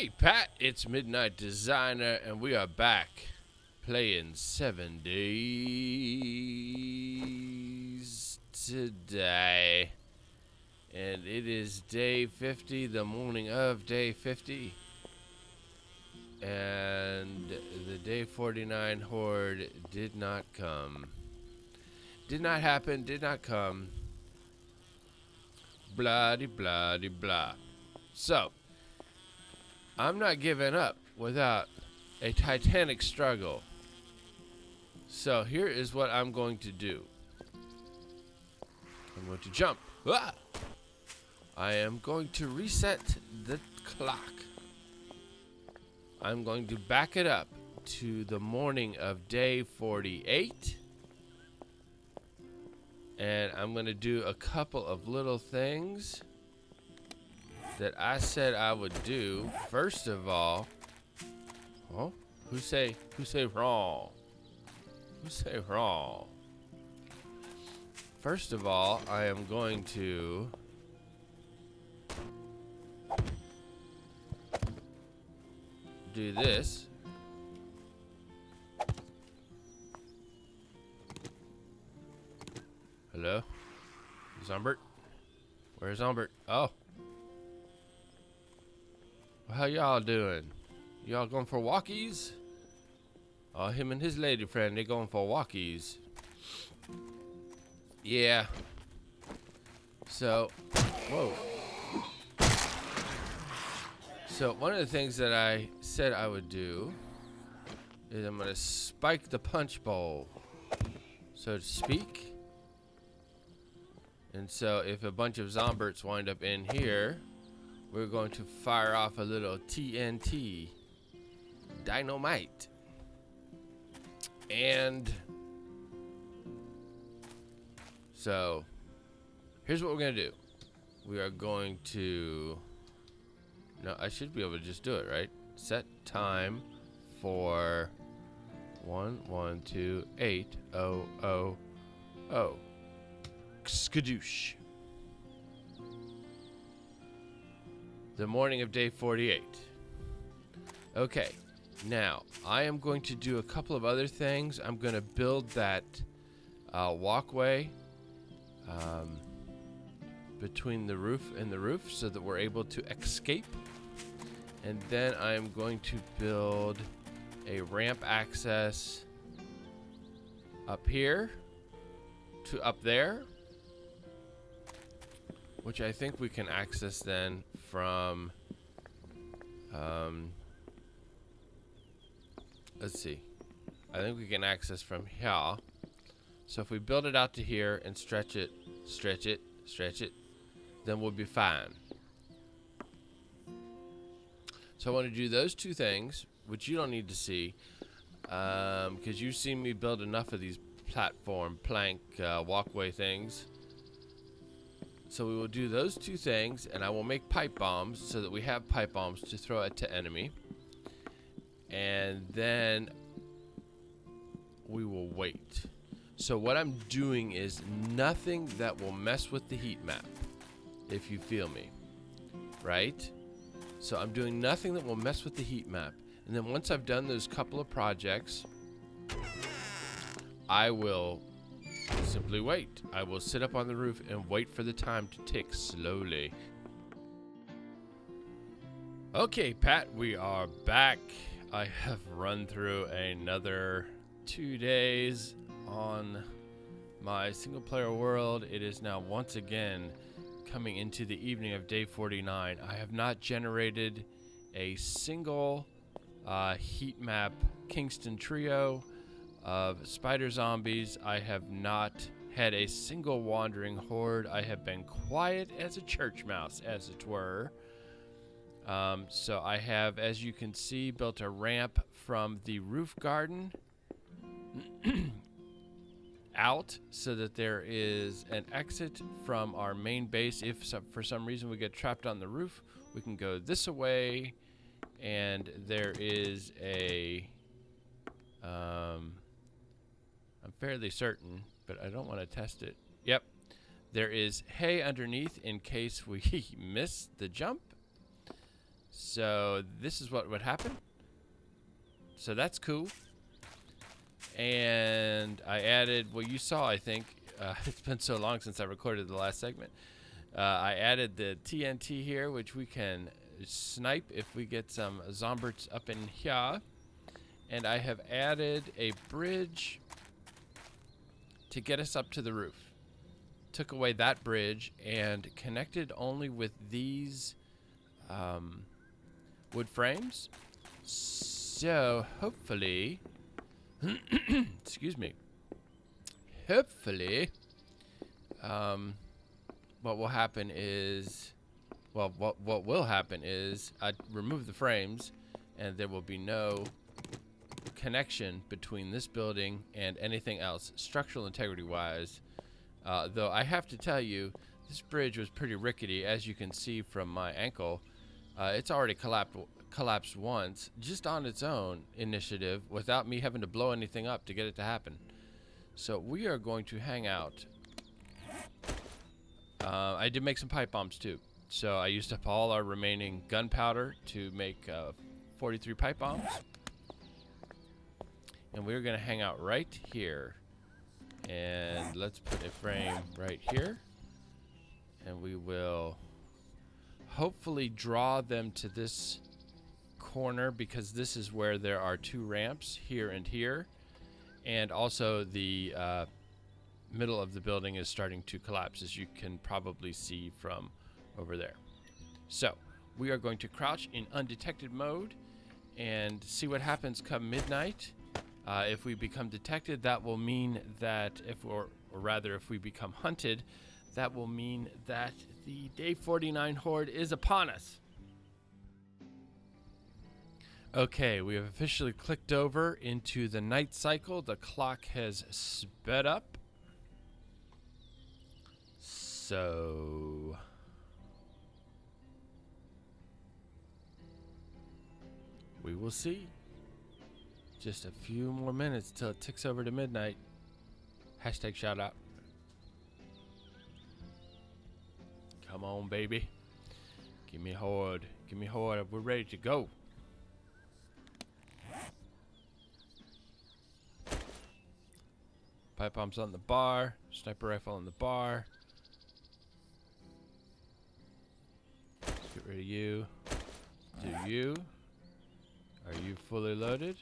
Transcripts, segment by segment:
Hey Pat, it's Midnight Designer, and we are back playing 7 days today. And it is day 50, the morning of day 50. And the day 49 Horde did not come. Did not happen, did not come. Blah-de blah-de blah. So, I'm not giving up without a titanic struggle. So here is what I'm going to do. I'm going to jump. Ah! I am going to reset the clock. I'm going to back it up to the morning of day 48. And I'm going to do a couple of little things that I said I would do. First of all, oh, who say wrong? Who say wrong? First of all, I am going to do this. Hello? Zombert? Where's Zombert? Oh. How y'all doing? Y'all going for walkies? Oh, him and his lady friend, they going for walkies. Yeah. So, whoa. So, one of the things that I said I would do is I'm going to spike the punch bowl, so to speak. And so, if a bunch of zomberts wind up in here, we're going to fire off a little TNT dynamite. And so here's what we're going to do. We are going to, no, I should be able to just do it, right? Set time for 112800. Skadoosh. The morning of day 48. Okay, now I am going to do a couple of other things. I'm going to build that walkway between the roof and the roof so that we're able to escape. And then I'm going to build a ramp access up here to up there, which I think we can access then from, let's see. I think we can access from here. So if we build it out to here and stretch it, then we'll be fine. So I want to do those two things, which you don't need to see, because you've seen me build enough of these platform plank walkway things. So we will do those two things, and I will make pipe bombs so that we have pipe bombs to throw at the enemy. And then we will wait. So what I'm doing is nothing that will mess with the heat map, if you feel me, right? So I'm doing nothing that will mess with the heat map. And then once I've done those couple of projects, I will simply wait. I will sit up on the roof and wait for the time to tick slowly. Okay, Pat, we are back. I have run through another 2 days on my single player world. It is now once again coming into the evening of day 49. I have not generated a single heat map Kingston trio of spider zombies. I have not had a single wandering horde. I have been quiet as a church mouse, as it were. So I have, as you can see, built a ramp from the roof garden out so that there is an exit from our main base. If for some reason we get trapped on the roof, we can go this way, and there is a I'm fairly certain, but I don't want to test it. Yep. There is hay underneath in case we miss the jump. So this is what would happen. So that's cool. And I added, well, you saw, I think, it's been so long since I recorded the last segment. I added the TNT here, which we can snipe if we get some zombies up in here. And I have added a bridge to get us up to the roof. Took away that bridge and connected only with these wood frames. So hopefully, excuse me. Hopefully, what will happen is, well, what will happen is I remove the frames, and there will be no connection between this building and anything else, structural integrity wise. Though I have to tell you, this bridge was pretty rickety, as you can see from my ankle. It's already collapsed once, just on its own initiative, without me having to blow anything up to get it to happen. So we are going to hang out. I did make some pipe bombs too. So I used up all our remaining gunpowder to make 43 pipe bombs. And we're going to hang out right here. And let's put a frame right here. And we will hopefully draw them to this corner, because this is where there are two ramps, here and here. And also the middle of the building is starting to collapse, as you can probably see from over there. So we are going to crouch in undetected mode and see what happens come midnight. If we become detected, that will mean that if we become hunted, that will mean that the day 49 horde is upon us. Okay, we have officially clicked over into the night cycle. The clock has sped up. So we will see. Just a few more minutes till it ticks over to midnight. Hashtag shout out. Come on, baby. Give me horde. Give me horde. We're ready to go. Pipe bombs on the bar. Sniper rifle on the bar. Let's get rid of you. Do you? Are you fully loaded?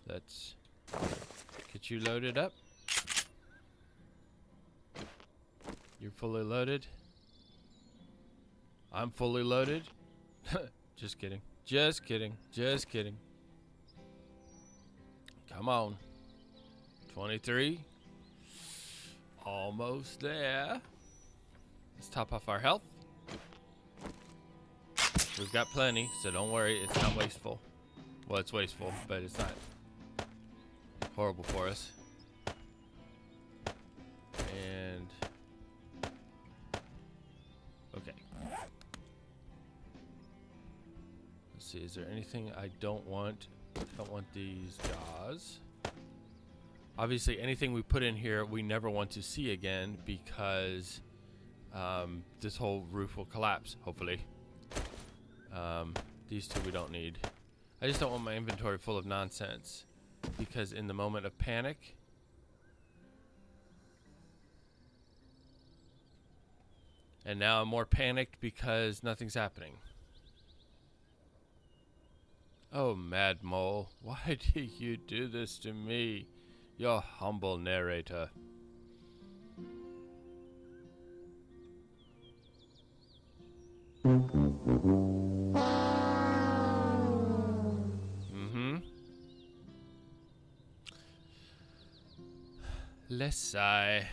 Let's get you loaded up. You're fully loaded. I'm fully loaded. Just kidding. Just kidding. Just kidding. Come on. 23. Almost there. Let's top off our health. We've got plenty, so don't worry. It's not wasteful. Well, it's wasteful, but it's not horrible for us. And okay. Let's see, is there anything I don't want? I don't want these jaws. Obviously, anything we put in here, we never want to see again, because this whole roof will collapse, hopefully. These two we don't need. I just don't want my inventory full of nonsense, because in the moment of panic, and now I'm more panicked because nothing's happening. Oh, Mad Mole, why do you do this to me, your humble narrator? Let's sigh.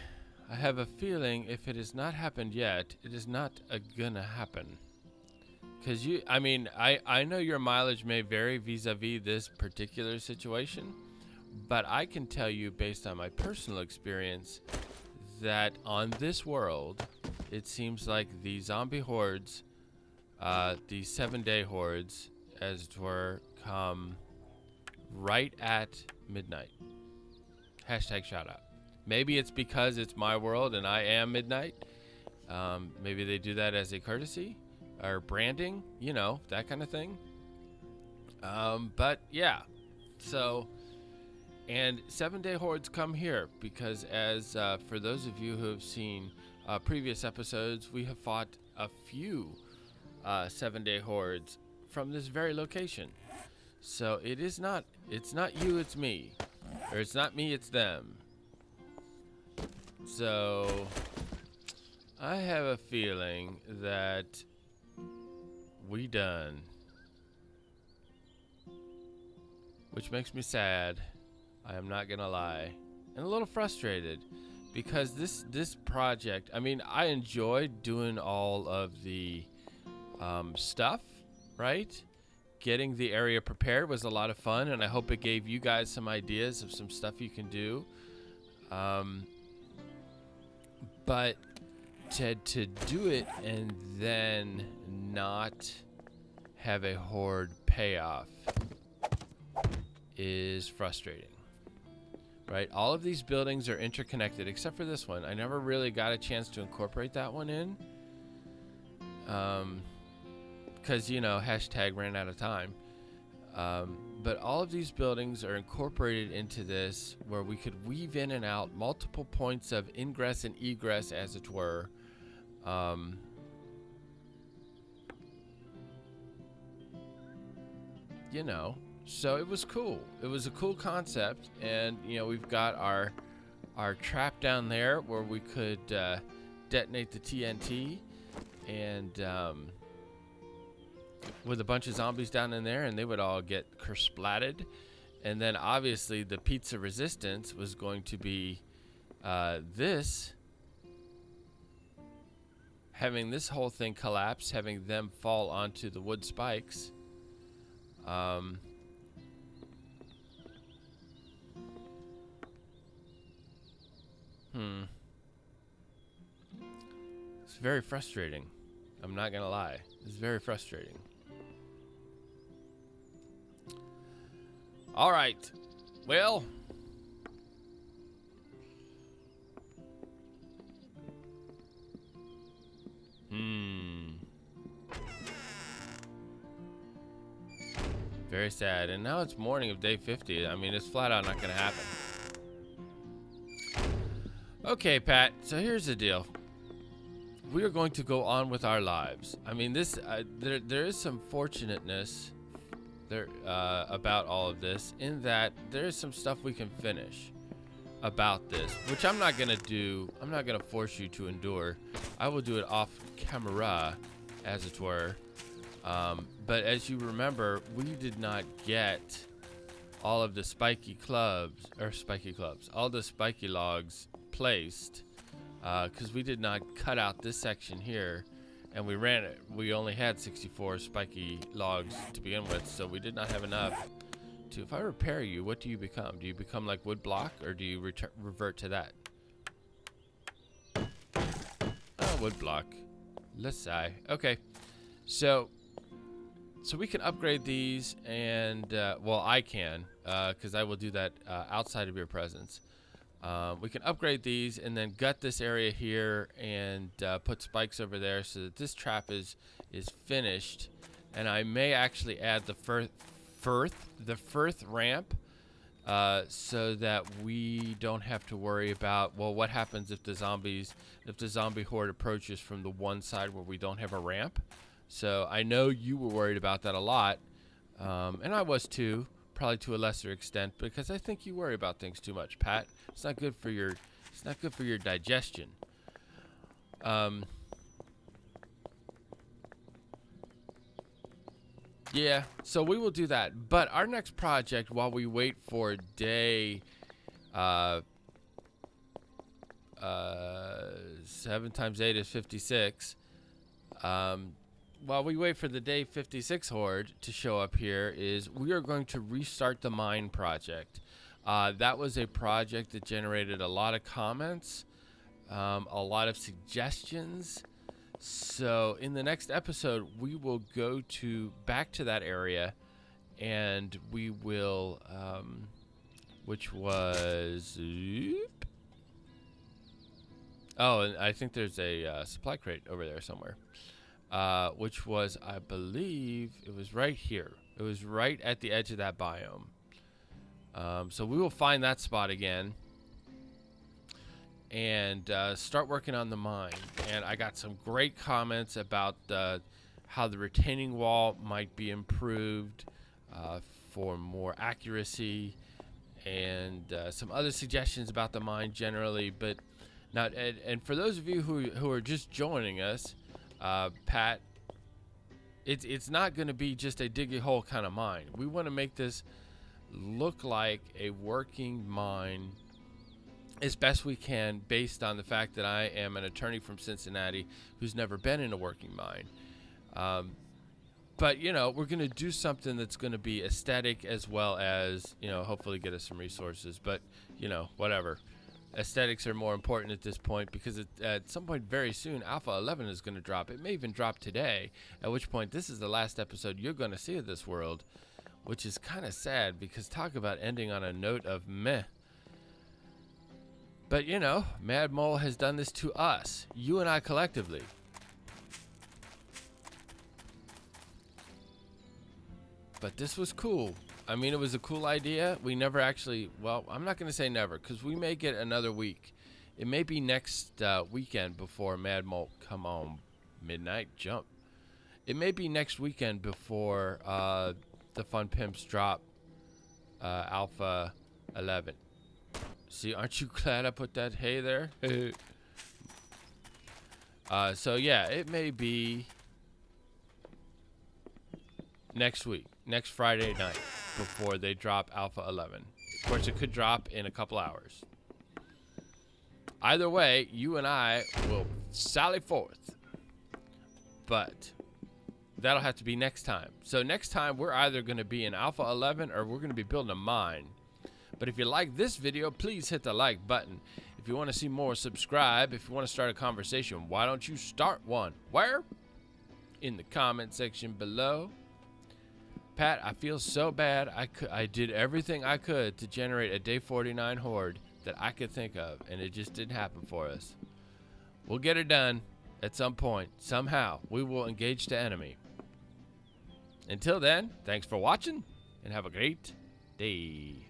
I have a feeling if it has not happened yet, it is not gonna happen. Cause I know your mileage may vary vis-a-vis this particular situation, but I can tell you based on my personal experience that on this world, it seems like the zombie hordes, the 7-day hordes, as it were, come right at midnight. Hashtag shout out. Maybe it's because it's my world and I am midnight. Maybe they do that as a courtesy. or branding, you know, that kind of thing. But yeah, so, and 7-day hordes come here because, as for those of you who have seen previous episodes, we have fought a few 7-day hordes from this very location. So it's not you, it's me. Or it's not me, it's them. So I have a feeling that we done. Which makes me sad. I am not gonna lie. And a little frustrated. Because this project, I mean, I enjoyed doing all of the stuff, right? Getting the area prepared was a lot of fun, and I hope it gave you guys some ideas of some stuff you can do. But to do it and then not have a horde payoff is frustrating. Right? All of these buildings are interconnected except for this one. I never really got a chance to incorporate that one in. Because, you know, hashtag ran out of time. But all of these buildings are incorporated into this where we could weave in and out multiple points of ingress and egress, as it were. You know, so it was cool. It was a cool concept. And, you know, we've got our trap down there where we could detonate the TNT. And with a bunch of zombies down in there, and they would all get kersplatted. And then obviously the pizza resistance was going to be this, having this whole thing collapse, having them fall onto the wood spikes. It's very frustrating. I'm not gonna lie. It's very frustrating. All right. Well, very sad. And now it's morning of day 50. I mean, it's flat out not gonna happen. Okay, Pat. So here's the deal. We are going to go on with our lives. I mean, this there is some fortunateness there about all of this, in that there is some stuff we can finish about this, which I'm not gonna do. I'm not gonna force you to endure. I will do it off camera, as it were. But as you remember, we did not get all of the all the spiky logs placed. Because we did not cut out this section here, and we ran it. We only had 64 spiky logs to begin with, so we did not have enough to. If I repair you, what do you become? Do you become like wood block, or do you revert to that? Oh, wood block. Let's say. Okay, so we can upgrade these, and well, I can, because I will do that outside of your presence. We can upgrade these and then gut this area here and put spikes over there so that this trap is finished. And I may actually add the firth ramp so that we don't have to worry about, well, what happens if the zombie horde approaches from the one side where we don't have a ramp. So I know you were worried about that a lot, and I was too. Probably to a lesser extent, because I think you worry about things too much, Pat. It's not good for your digestion. Yeah, so we will do that. But our next project, while we wait for day 7 times 8 is 56. While we wait for the day 56 horde to show up here, is we are going to restart the mine project. That was a project that generated a lot of comments, a lot of suggestions. So in the next episode, we will go back to that area, and we will, which was, oh, and I think there's a supply crate over there somewhere. which was, I believe, it was right here. It was right at the edge of that biome. So we will find that spot again and start working on the mine. And I got some great comments about how the retaining wall might be improved for more accuracy, and some other suggestions about the mine generally. But now, and for those of you who are just joining us, Pat, it's not going to be just a dig a hole kind of mine. We want to make this look like a working mine as best we can, based on the fact that I am an attorney from Cincinnati who's never been in a working mine. But, you know, we're going to do something that's going to be aesthetic as well as, you know, hopefully get us some resources. But, you know, whatever. Aesthetics are more important at this point, because at some point very soon, Alpha 11 is going to drop. It may even drop today, at which point this is the last episode you're going to see of this world, which is kind of sad, because talk about ending on a note of meh. But, you know, Mad Mole has done this to us, you and I collectively. But this was cool. I mean, it was a cool idea. We never actually, well, I'm not going to say never, because we may get another week. It may be next weekend before Mad Mole come on midnight jump. It may be next weekend before the Fun Pimps drop Alpha 11. See, aren't you glad I put that hay there? So yeah, it may be next week, next Friday night, before they drop Alpha 11. Of course, it could drop in a couple hours. Either way, you and I will sally forth. But that'll have to be next time. So next time, we're either going to be in Alpha 11 or we're going to be building a mine. But if you like this video, please hit the like button. If you want to see more, subscribe. If you want to start a conversation, why don't you start one? Where? In the comment section below. Pat, I feel so bad. I did everything I could to generate a day 49 horde that I could think of, and it just didn't happen for us. We'll get it done at some point. Somehow, we will engage the enemy. Until then, thanks for watching, and have a great day.